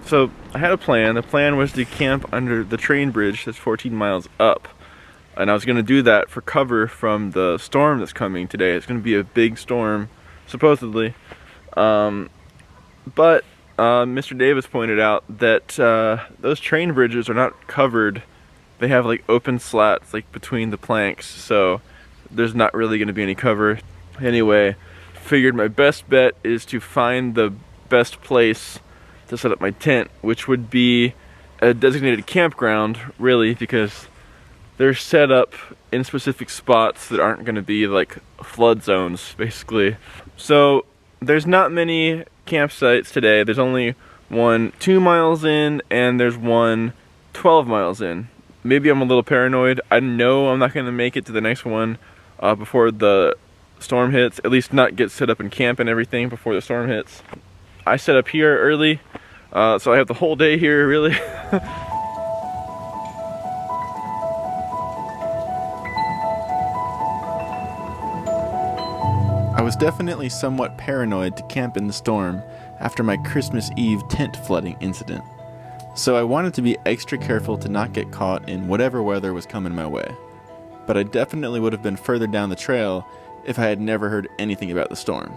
So I had a plan. The plan was to camp under the train bridge that's 14 miles up. And I was gonna do that for cover from the storm that's coming today. It's gonna be a big storm, supposedly. But Mr. Davis pointed out that those train bridges are not covered. They have like open slats like between the planks, so there's not really gonna be any cover. Anyway, figured my best bet is to find the best place to set up my tent, which would be a designated campground, really, because they're set up in specific spots that aren't gonna be like flood zones, basically. So there's not many campsites today. There's only one 2 miles in, and there's one 12 miles in. Maybe I'm a little paranoid. I know I'm not gonna make it to the next one before the storm hits, at least not get set up in camp and everything before the storm hits. I set up here early, so I have the whole day here, really. I was definitely somewhat paranoid to camp in the storm after my Christmas Eve tent flooding incident, so I wanted to be extra careful to not get caught in whatever weather was coming my way. But I definitely would have been further down the trail if I had never heard anything about the storm.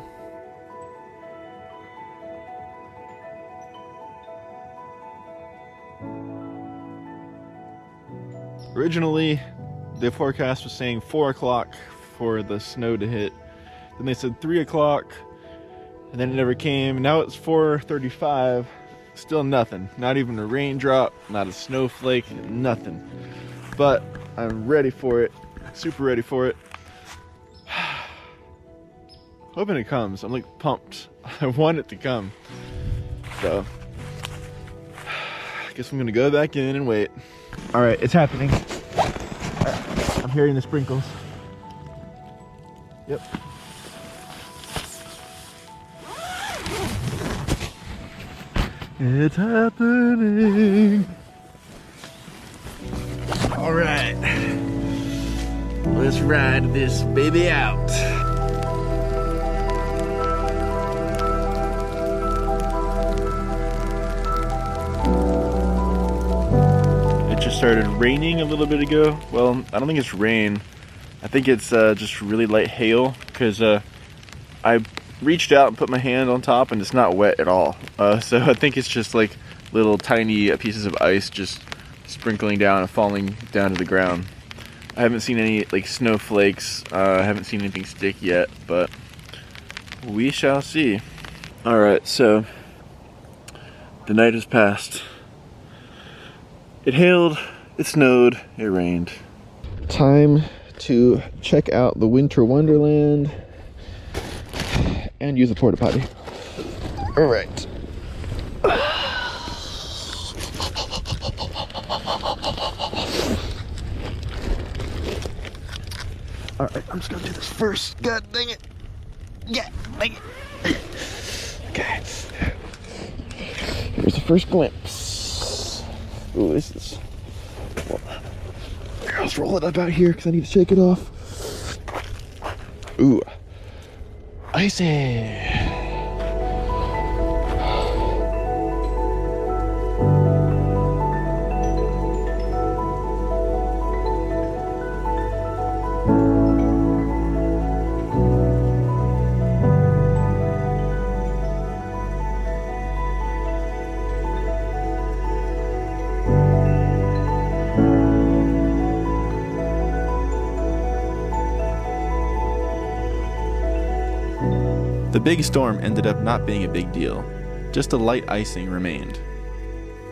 Originally, the forecast was saying 4 o'clock for the snow to hit. Then they said 3 o'clock, and then it never came. Now it's 4:35, still nothing. Not even a raindrop, not a snowflake, nothing. But I'm ready for it, super ready for it. Hoping it comes. I'm like pumped. I want it to come. So, I guess I'm gonna go back in and wait. All right, it's happening. I'm hearing the sprinkles. Yep. It's happening. All right, let's ride this baby out. It just started raining a little bit ago. Well, I don't think it's rain. I think it's just really light hail, because I reached out and put my hand on top and it's not wet at all. So I think it's just like little tiny pieces of ice just sprinkling down and falling down to the ground. I haven't seen any like snowflakes. I haven't seen anything stick yet, but we shall see. All right, so the night has passed. It hailed, it snowed, it rained. Time to check out the winter wonderland and use a porta potty. All right. All right, I'm just gonna do this first. God dang it. Yeah, dang it. Okay. Here's the first glimpse. Ooh, this is... Well, let's roll it up out here because I need to shake it off. Ooh. Icy. The big storm ended up not being a big deal. Just a light icing remained.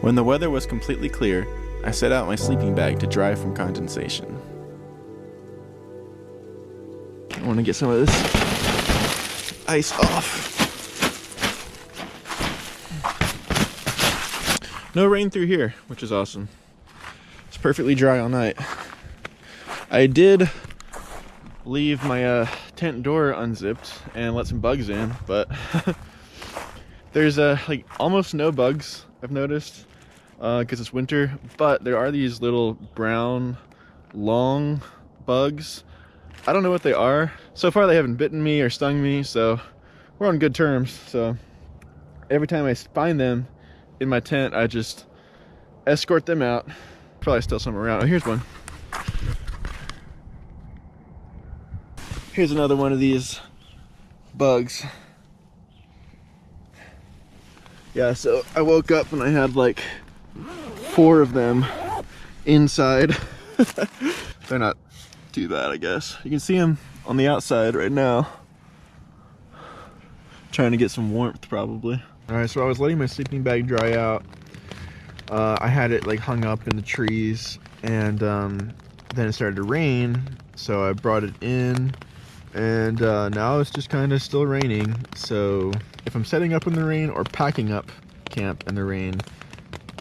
When the weather was completely clear, I set out my sleeping bag to dry from condensation. I want to get some of this ice off. No rain through here, which is awesome. It's perfectly dry all night. I did leave my tent door unzipped and let some bugs in, but there's like almost no bugs, I've noticed, because it's winter, but there are these little brown long bugs. I don't know what they are. So far they haven't bitten me or stung me, so we're on good terms. So every time I find them, in my tent, I just escort them out. Probably still some around. Oh, here's one. Here's another one of these bugs. Yeah, so I woke up and I had like 4 of them inside. They're not too bad, I guess. You can see them on the outside right now. Trying to get some warmth, probably. Alright, so I was letting my sleeping bag dry out. I had it like hung up in the trees, and then it started to rain, so I brought it in, and now it's just kind of still raining. So if I'm setting up in the rain or packing up camp in the rain,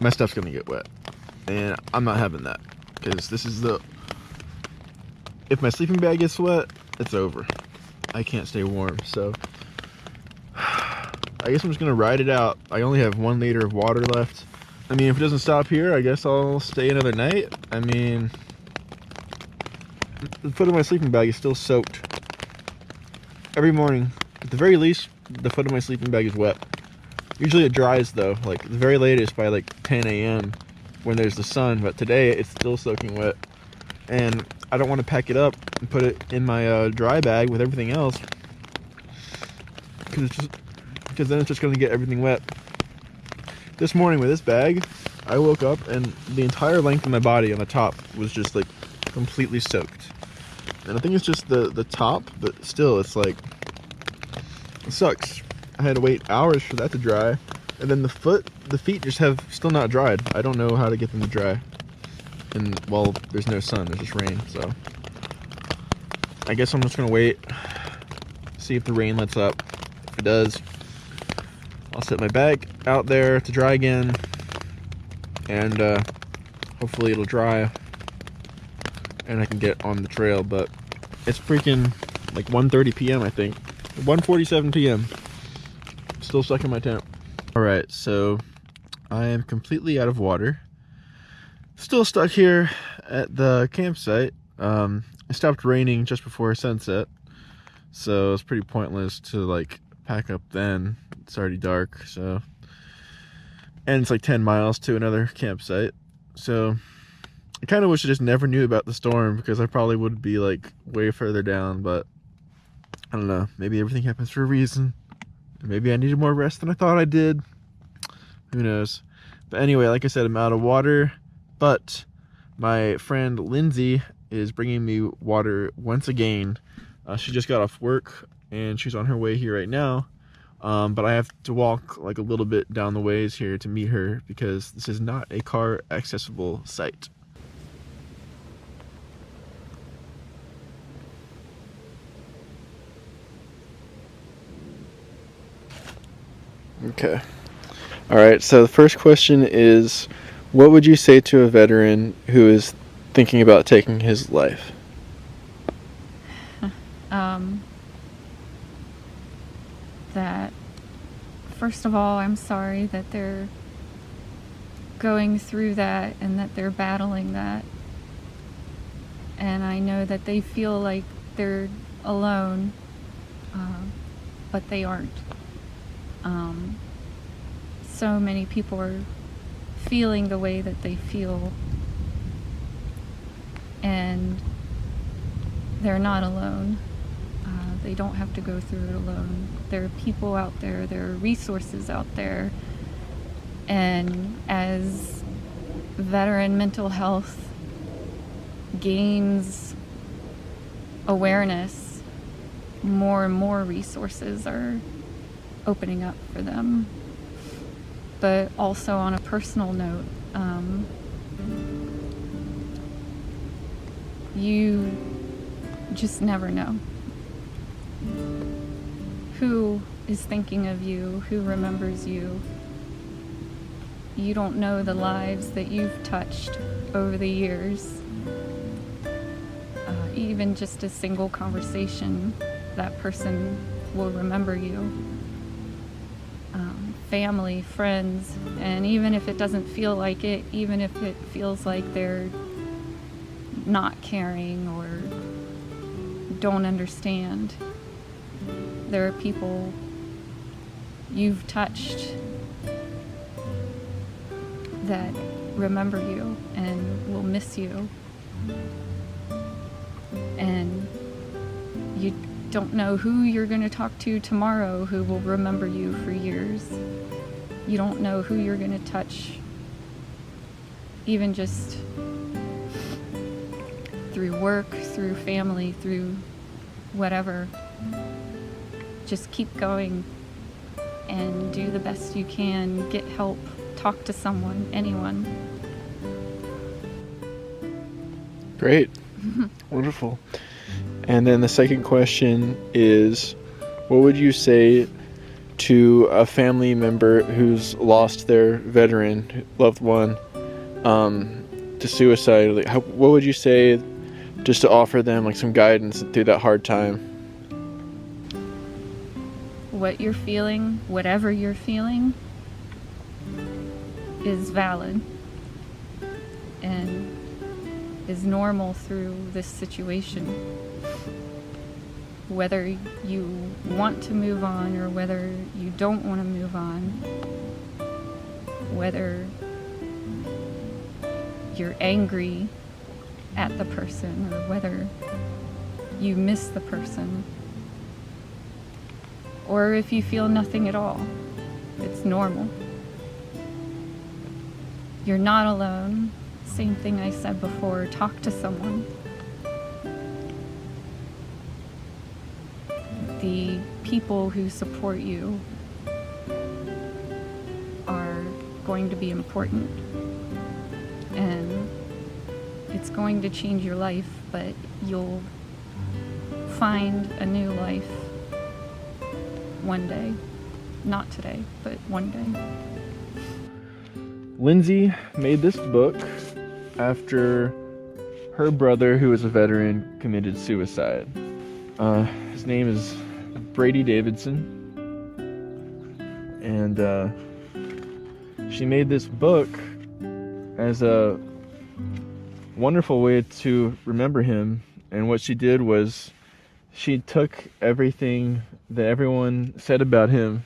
my stuff's gonna get wet, and I'm not having that, because this is if my sleeping bag gets wet, it's over. I can't stay warm, so I guess I'm just gonna ride it out. I only have 1 liter of water left. I mean, if it doesn't stop here, I guess I'll stay another night. I mean, the foot of my sleeping bag is still soaked. Every morning, at the very least, the foot of my sleeping bag is wet. Usually it dries though, like the very latest by like 10 a.m. when there's the sun, but today it's still soaking wet. And I don't want to pack it up and put it in my dry bag with everything else, because then it's just going to get everything wet. This morning with this bag, I woke up and the entire length of my body on the top was just like completely soaked. And I think it's just the top, but still, it's like, it sucks. I had to wait hours for that to dry. And then the feet just have still not dried. I don't know how to get them to dry. And, well, there's no sun, there's just rain, so I guess I'm just gonna wait, see if the rain lets up. If it does, I'll set my bag out there to dry again, and hopefully it'll dry and I can get on the trail. But it's freaking like 1:30 p.m. I think. 1:47 p.m. Still stuck in my tent. Alright, so I am completely out of water. Still stuck here at the campsite. It stopped raining just before sunset, so it's pretty pointless to like pack up then. It's already dark, so, and it's like 10 miles to another campsite. So I kind of wish I just never knew about the storm, because I probably would be like way further down. But I don't know, maybe everything happens for a reason. Maybe I needed more rest than I thought I did. Who knows? But anyway, like I said, I'm out of water, but my friend Lindsay is bringing me water once again. She just got off work and she's on her way here right now. But I have to walk like a little bit down the ways here to meet her, because this is not a car accessible site. Okay. Alright, so the first question is, what would you say to a veteran who is thinking about taking his life? That, first of all, I'm sorry that they're going through that and that they're battling that. And I know that they feel like they're alone, but they aren't. So many people are feeling the way that they feel, and they're not alone. They don't have to go through it alone. There are people out there, there are resources out there, and as veteran mental health gains awareness, more and more resources are opening up for them. But also on a personal note, you just never know who is thinking of you, who remembers you. You don't know the lives that you've touched over the years. Even just a single conversation, that person will remember you. Family, friends, and even if it doesn't feel like it, even if it feels like they're not caring or don't understand, there are people you've touched that remember you and will miss you. And you don't know who you're going to talk to tomorrow who will remember you for years. You don't know who you're going to touch, even just through work, through family, through whatever. Just keep going and do the best you can. Get help. Talk to someone, anyone. Great. Wonderful. And then the second question is, what would you say to a family member who's lost their veteran loved one to suicide? Like, what would you say just to offer them like some guidance through that hard time? What you're feeling, whatever you're feeling, is valid and is normal through this situation. Whether you want to move on or whether you don't want to move on, whether you're angry at the person or whether you miss the person, or if you feel nothing at all, it's normal. You're not alone. Same thing I said before, talk to someone. The people who support you are going to be important, and it's going to change your life, but you'll find a new life one day. Not today, but one day. Lindsay made this book after her brother, who was a veteran, committed suicide. His name is Brady Davidson, and she made this book as a wonderful way to remember him. And what she did was she took everything that everyone said about him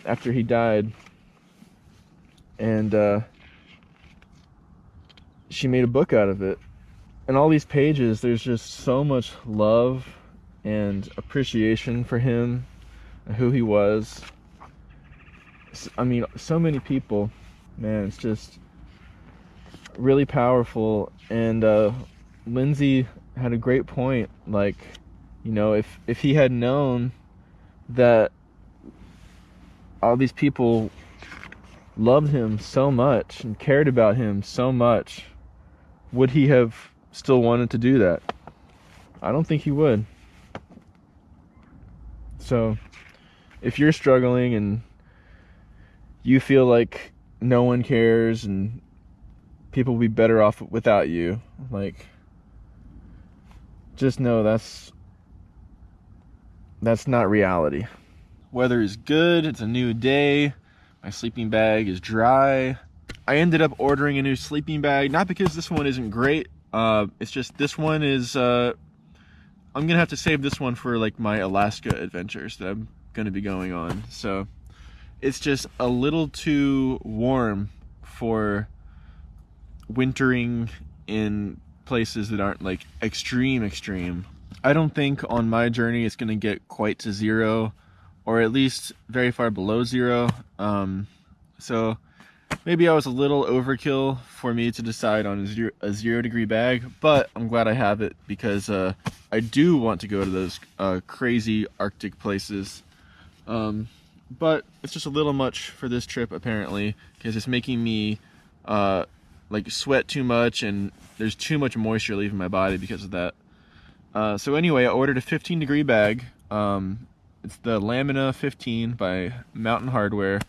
after he died, and she made a book out of it. And all these pages, there's just so much love and appreciation for him and who he was. I mean, so many people, man, it's just really powerful. And Lindsay had a great point. Like, you know, if he had known that all these people loved him so much and cared about him so much, would he have still wanted to do that? I don't think he would. So if you're struggling and you feel like no one cares and people will be better off without you, like, just know that's not reality. Weather is good, it's a new day, my sleeping bag is dry. I ended up ordering a new sleeping bag, not because this one isn't great, it's just this one is, I'm gonna have to save this one for like my Alaska adventures that I'm gonna be going on. So it's just a little too warm for wintering in places that aren't like extreme. I don't think on my journey it's gonna get quite to zero, or at least very far below zero. So maybe I was a little overkill for me to decide on a 0 degree bag, but I'm glad I have it because I do want to go to those crazy Arctic places. But it's just a little much for this trip apparently, because it's making me like sweat too much, and there's too much moisture leaving my body because of that. So anyway, I ordered a 15 degree bag. It's the Lamina 15 by Mountain Hardware.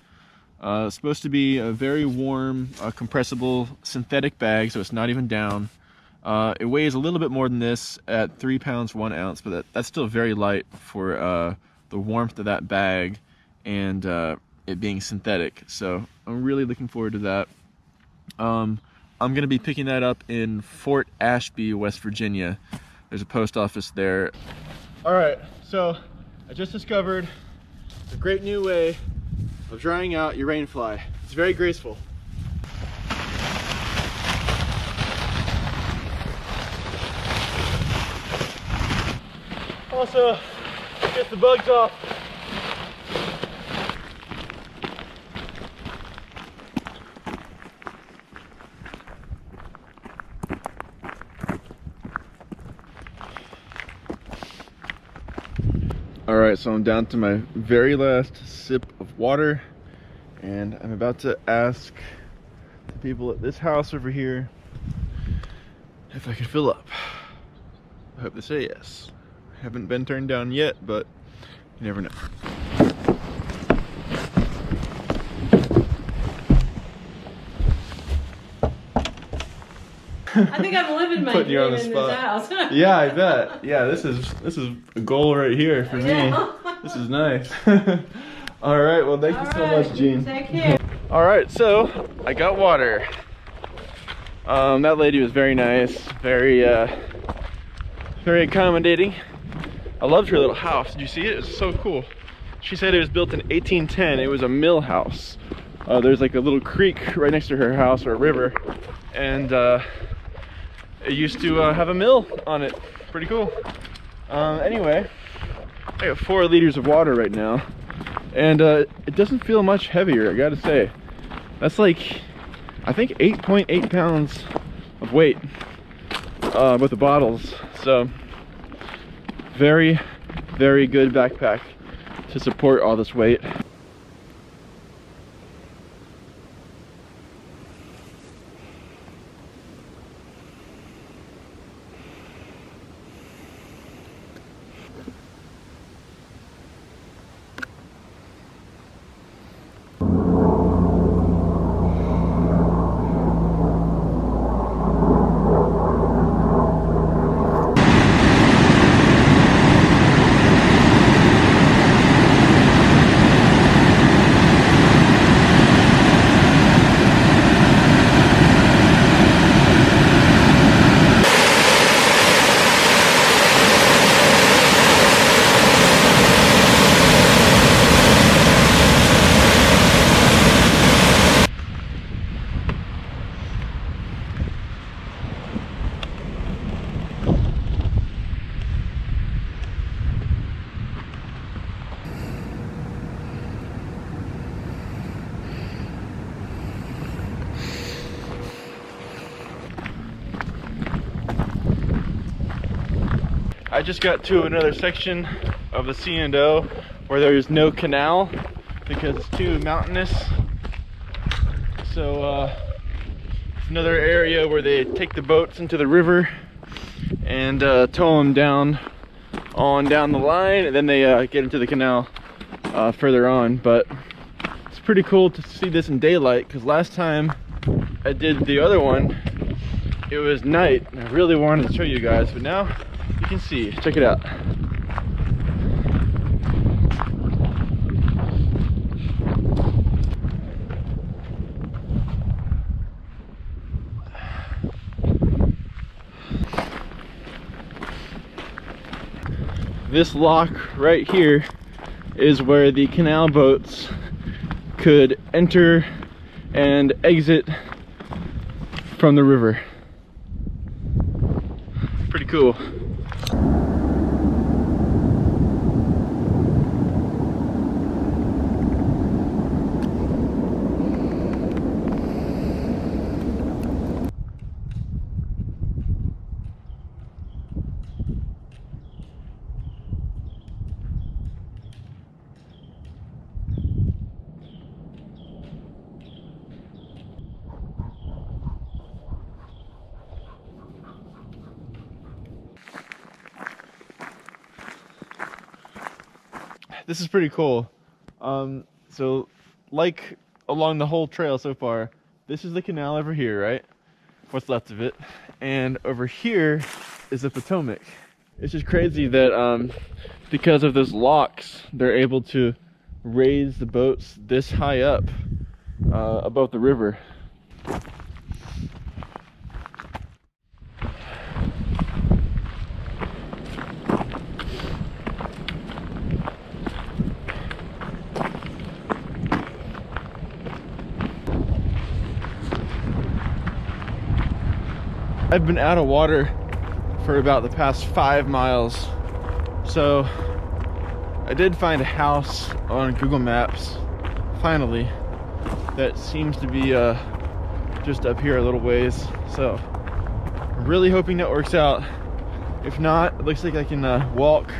It's supposed to be a very warm, compressible synthetic bag, so it's not even down. It weighs a little bit more than this at 3 pounds 1 ounce, but that's still very light for the warmth of that bag and it being synthetic. So I'm really looking forward to that. I'm going to be picking that up in Fort Ashby, West Virginia. There's a post office there. All right, so I just discovered a great new way of drying out your rainfly. It's very graceful. Also gets the bugs off. All right, so I'm down to my very last sip of water, and I'm about to ask the people at this house over here if I could fill up. I hope they say yes. I haven't been turned down yet, but you never know. I think I'm living my Putting you on dream the in spot. this house. Yeah, I bet. Yeah, this is a goal right here for me. Yeah. This is nice. All right, well, thank you so much, Jean. Take care. All right, so I got water. That lady was very nice, very accommodating. I loved her little house. Did you see it? It was so cool. She said it was built in 1810. It was a mill house. There's like a little creek right next to her house, or a river, and it used to have a mill on it. Pretty cool. Anyway, I got 4 liters of water right now, and it doesn't feel much heavier, I gotta say. That's like, I think 8.8 pounds of weight with the bottles. So very, very good backpack to support all this weight. I just got to another section of the C&O where there is no canal because it's too mountainous. So it's another area where they take the boats into the river and tow them down the line, and then they get into the canal further on. But it's pretty cool to see this in daylight, because last time I did the other one, it was night, and I really wanted to show you guys, but now you can see. Check it out. This lock right here is where the canal boats could enter and exit from the river. Pretty cool. This is pretty cool. So like along the whole trail so far, this is the canal over here, right? What's left of it. And over here is the Potomac. It's just crazy that because of those locks, they're able to raise the boats this high up above the river. I've been out of water for about the past 5 miles, So I did find a house on Google Maps, finally, that seems to be just up here a little ways. So I'm really hoping that works out. If not, it looks like I can walk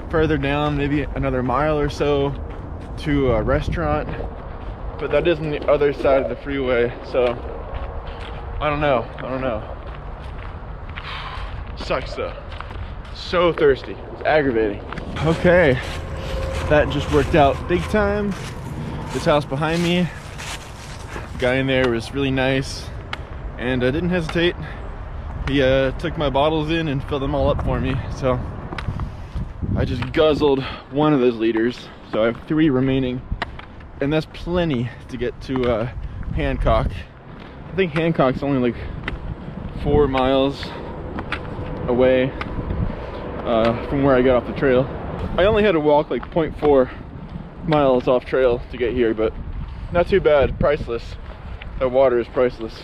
further down, maybe another mile or so to a restaurant, but that is on the other side of the freeway, so I don't know. Sucks though. So thirsty. It's aggravating. Okay, that just worked out big time. This house behind me, the guy in there was really nice, and I didn't hesitate. He took my bottles in and filled them all up for me, so I just guzzled one of those liters, so I have 3 remaining, and that's plenty to get to Hancock. I think Hancock's only like 4 miles away from where I got off the trail. I only had to walk like 0.4 miles off trail to get here, but not too bad. Priceless. That water is priceless.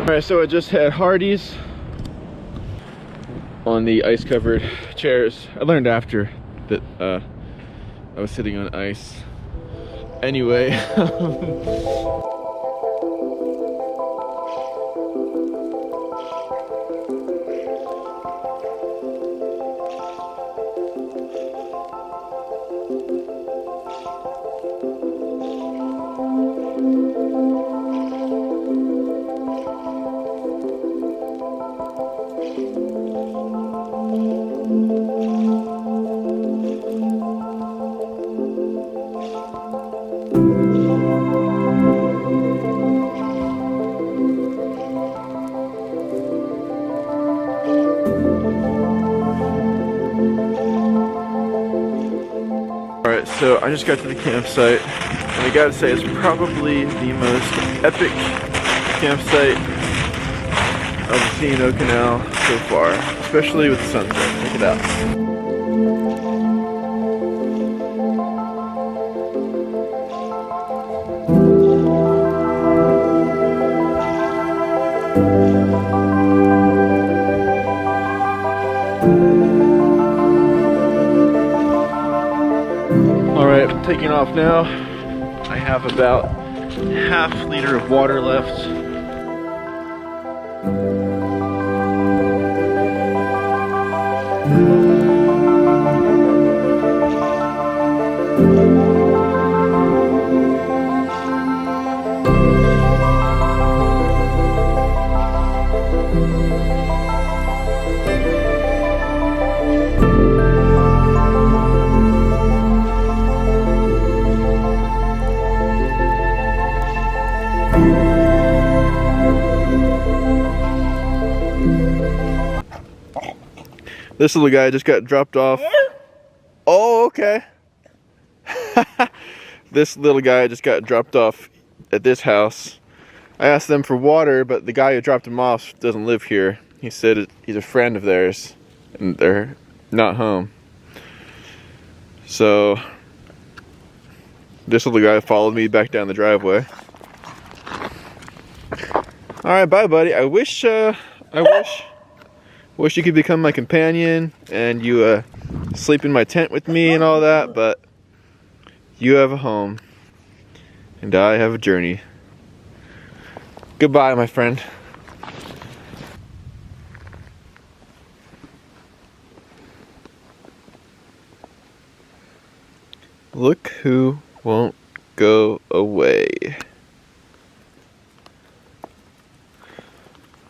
Alright, so I just had Hardee's on the ice-covered chairs. I learned after that I was sitting on ice. Anyway, alright, so I just got to the campsite, and I gotta say it's probably the most epic campsite of the C&O Canal so far, especially with the sunset. Check it out. Alright, I'm taking off now. I have about ½ liter of water left. This little guy just got dropped off. Oh, okay. This little guy just got dropped off at this house. I asked them for water, but the guy who dropped him off doesn't live here. He said he's a friend of theirs, and they're not home. So this little guy followed me back down the driveway. All right, bye, buddy. I wish you could become my companion and you sleep in my tent with me and all that, but you have a home and I have a journey. Goodbye, my friend. Look who won't go away.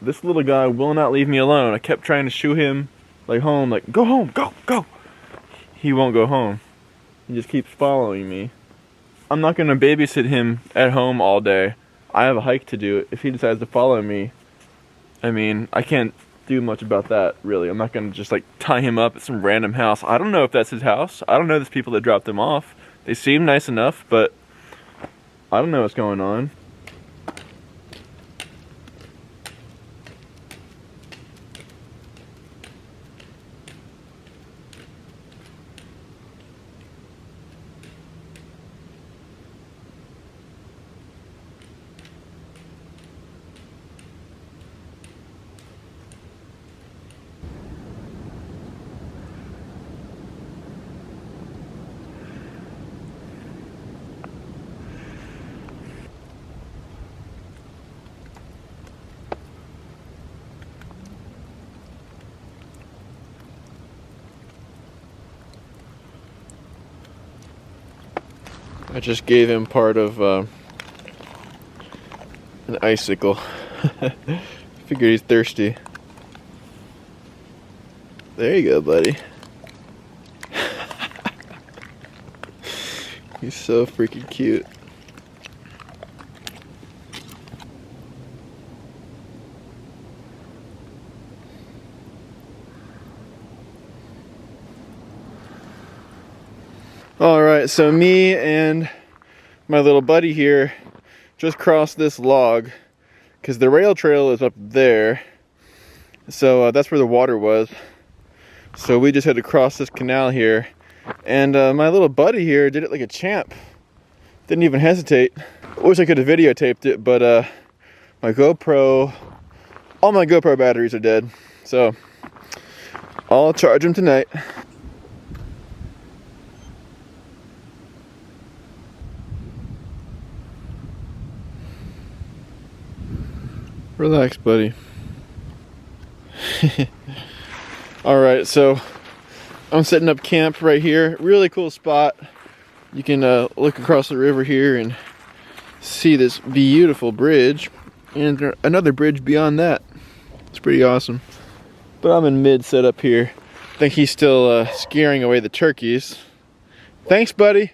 This little guy will not leave me alone. I kept trying to shoo him like home, like go home, go. He won't go home. He just keeps following me. I'm not gonna babysit him at home all day. I have a hike to do. If he decides to follow me, I mean, I can't do much about that, really. I'm not gonna just like tie him up at some random house. I don't know if that's his house. I don't know these people that dropped him off. They seem nice enough, but I don't know what's going on. I just gave him part of an icicle. Figured he's thirsty. There you go, buddy. He's so freaking cute. Alright, so me and my little buddy here just crossed this log because the rail trail is up there. So that's where the water was. So we just had to cross this canal here. And my little buddy here did it like a champ. Didn't even hesitate. I wish I could have videotaped it, but all my GoPro batteries are dead. So I'll charge them tonight. Relax, buddy. Alright, so I'm setting up camp right here. Really cool spot. You can look across the river here and see this beautiful bridge. And another bridge beyond that. It's pretty awesome. But I'm in mid setup here. I think he's still scaring away the turkeys. Thanks, buddy.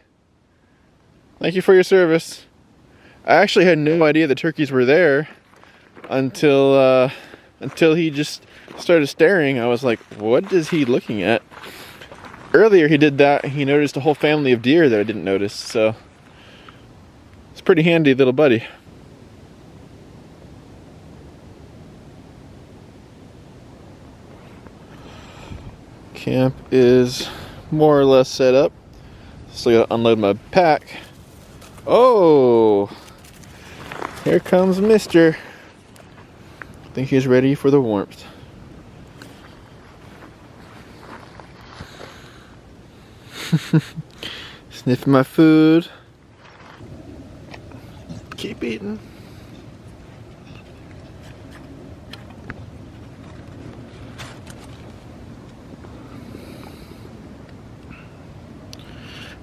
Thank you for your service. I actually had no idea the turkeys were there until he just started staring. I was like, what is he looking at? Earlier he did that and he noticed a whole family of deer that I didn't notice, so it's pretty handy little buddy. Camp is more or less set up. Still gotta unload my pack. Oh, here comes Mister. I think he's ready for the warmth. Sniffing my food. Keep eating.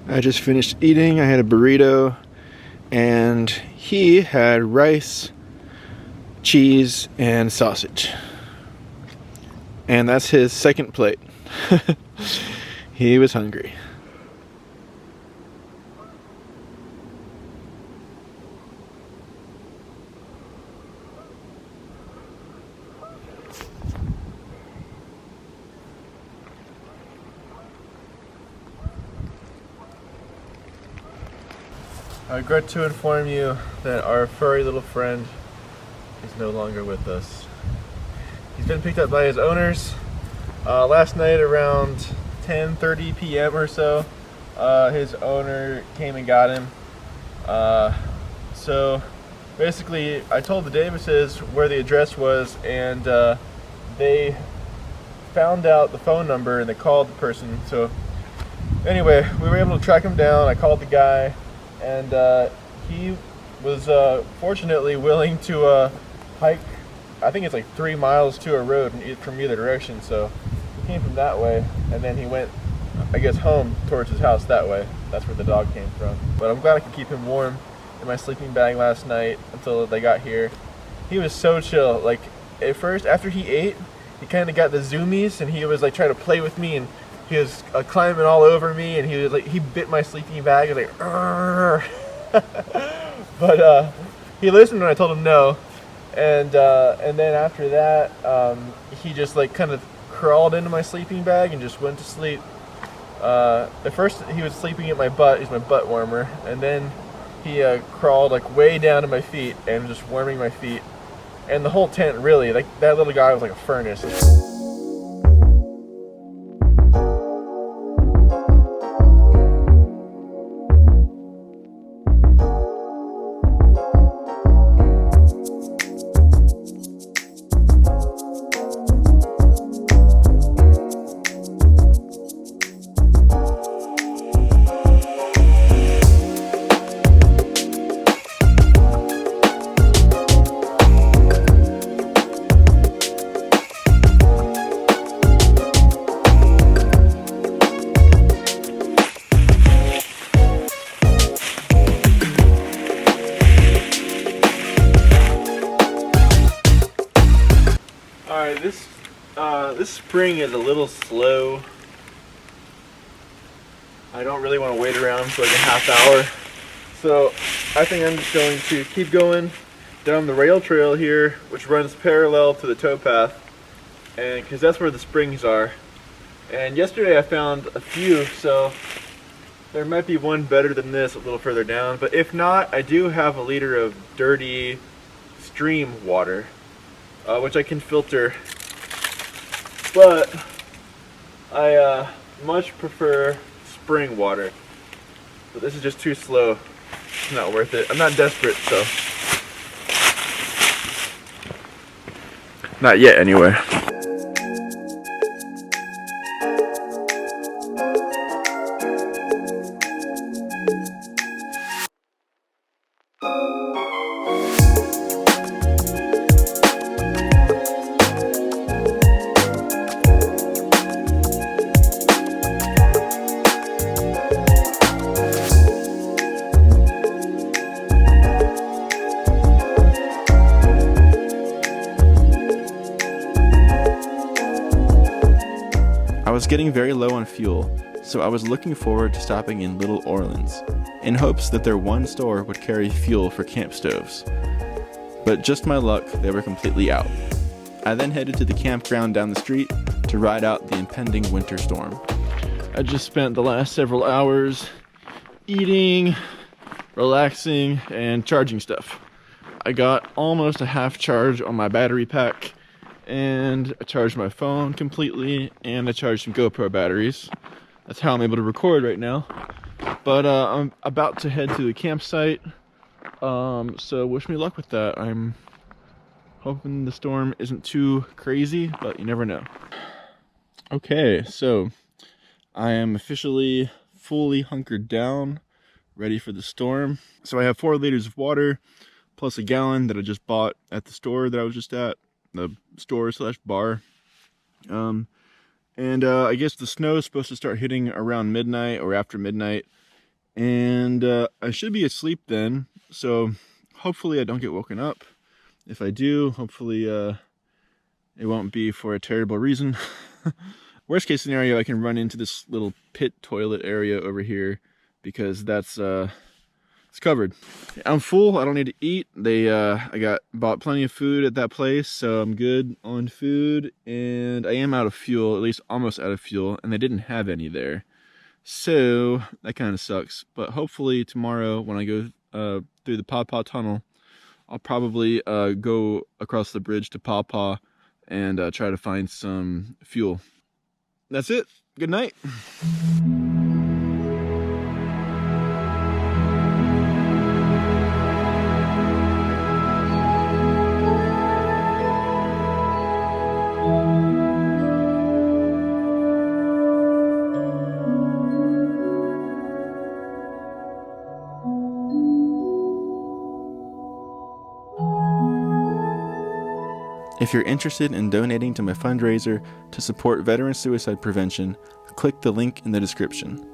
I just finished eating. I had a burrito and he had rice, cheese, and sausage. And that's his second plate. He was hungry. I regret to inform you that our furry little friend is no longer with us. He's been picked up by his owners. Last night around 10:30 p.m. or so, his owner came and got him. So basically I told the Davises where the address was, and they found out the phone number and they called the person. So anyway, we were able to track him down. I called the guy, and he was fortunately willing to hike, I think it's like 3 miles to a road from either direction. So he came from that way, and then he went, I guess, home towards his house that way. That's where the dog came from. But I'm glad I could keep him warm in my sleeping bag last night until they got here. He was so chill. Like, at first, after he ate, he kind of got the zoomies, and he was like trying to play with me, and he was climbing all over me, and he was like, he bit my sleeping bag, and like, but he listened when I told him no, and then after that, he just like kind of crawled into my sleeping bag and just went to sleep. At first he was sleeping at my butt. He's my butt warmer, and then He crawled like way down to my feet and just warming my feet. And the whole tent really, like that little guy was like a furnace. Alright, this spring is a little slow. I don't really want to wait around for like a half hour. So I think I'm just going to keep going down the rail trail here, which runs parallel to the towpath, and because that's where the springs are. And yesterday I found a few, so there might be one better than this a little further down. But if not, I do have a liter of dirty stream water, which I can filter. But I much prefer spring water. But this is just too slow. It's not worth it. I'm not desperate, so. Not yet, anyway. I was getting very low on fuel, so I was looking forward to stopping in Little Orleans, in hopes that their one store would carry fuel for camp stoves. But just my luck, they were completely out. I then headed to the campground down the street to ride out the impending winter storm. I just spent the last several hours eating, relaxing, and charging stuff. I got almost a half charge on my battery pack, and I charged my phone completely, and I charged some GoPro batteries. That's how I'm able to record right now. But I'm about to head to the campsite, so wish me luck with that. I'm hoping the storm isn't too crazy, but you never know. Okay, so I am officially fully hunkered down, ready for the storm. So I have 4 liters of water, plus a gallon that I just bought at the store that I was just at. The store / bar. I guess the snow is supposed to start hitting around midnight or after midnight, and I should be asleep then, so hopefully I don't get woken up. If I do, hopefully it won't be for a terrible reason. Worst case scenario, I can run into this little pit toilet area over here, because that's it's covered. I'm full. I don't need to eat. I bought plenty of food at that place, so I'm good on food. And I am out of fuel, at least almost out of fuel, and they didn't have any there, so that kind of sucks. But hopefully tomorrow, when I go through the Pawpaw Tunnel, I'll probably go across the bridge to Pawpaw and try to find some fuel. That's it. Good night. If you're interested in donating to my fundraiser to support veteran suicide prevention, click the link in the description.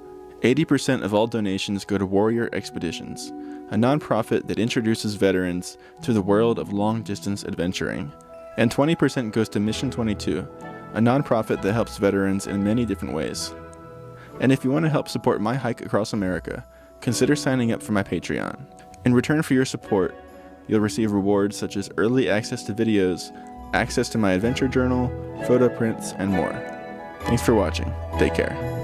80% of all donations go to Warrior Expeditions, a nonprofit that introduces veterans to the world of long-distance adventuring. And 20% goes to Mission 22, a nonprofit that helps veterans in many different ways. And if you want to help support my hike across America, consider signing up for my Patreon. In return for your support, you'll receive rewards such as early access to videos, access to my adventure journal, photo prints, and more. Thanks for watching. Take care.